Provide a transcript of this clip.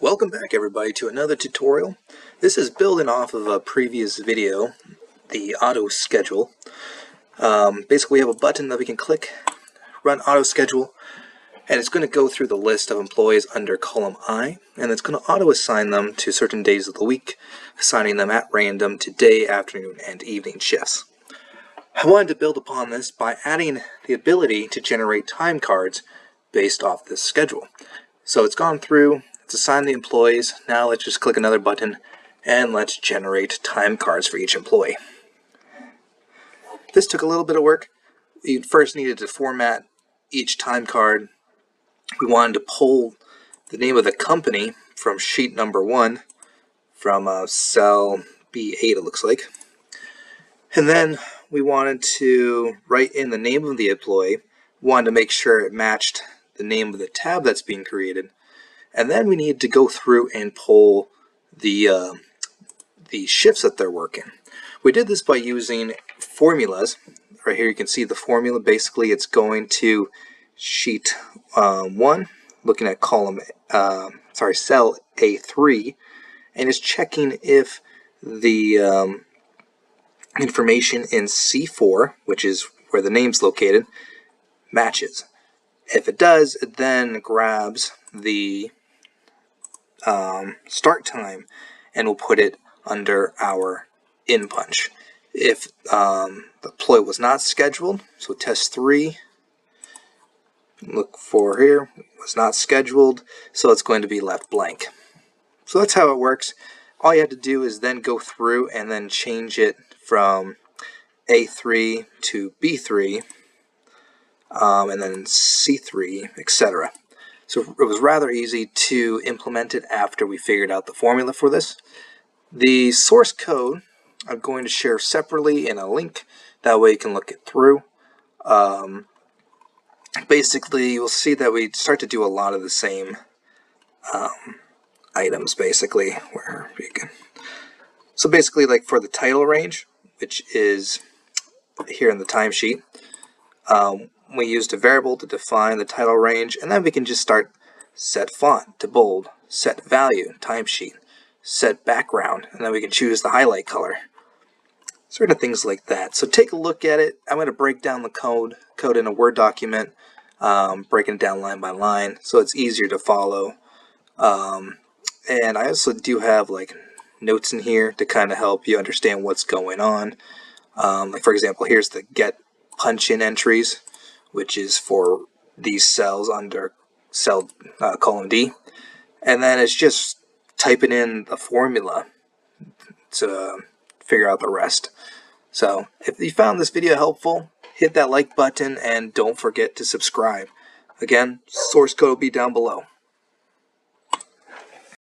Welcome back everybody to another tutorial. This is building off of a previous video, the auto schedule. Basically we have a button that we can click, run auto schedule, and it's going to go through the list of employees under column I, and it's going to auto assign them to certain days of the week, assigning them at random to day, afternoon, and evening shifts. I wanted to build upon this by adding the ability to generate time cards based off this schedule. So it's gone through, it's assigned the employees. Now let's just click another button and let's generate time cards for each employee. This took a little bit of work. We first needed to format each time card. We wanted to pull the name of the company from sheet number 1 from cell B8, it looks like. And then we wanted to write in the name of the employee. We wanted to make sure it matched the name of the tab that's being created. And then we need to go through and pull the shifts that they're working. We did this by using formulas. Right here you can see the formula. Basically it's going to sheet 1, looking at column, cell A3, and it's checking if the information in C4, which is where the name's located, matches. If it does, it then grabs the start time and we'll put it under our in punch. If the employee was not scheduled, so test 3, look for here, was not scheduled, so it's going to be left blank. So that's how it works. All you have to do is then go through and then change it from A3 to B3, and then C3, etc. So it was rather easy to implement it after we figured out the formula for this. The source code I'm going to share separately in a link, that way you can look it through. Basically you'll see that we start to do a lot of the same items basically. Where we can. So basically, like for the title range, which is here in the timesheet, we used a variable to define the title range, and then we can just start set font to bold, set value, timesheet, set background, and then we can choose the highlight color. Sort of things like that. So take a look at it. I'm going to break down the code in a Word document, breaking it down line by line, so it's easier to follow. And I also do have like notes in here to kind of help you understand what's going on. Like for example, here's the get punch in entries, which is for these cells under cell column D, and then it's just typing in the formula to figure out the rest. So if you found this video helpful, hit that like button and don't forget to subscribe. Again, source code will be down below.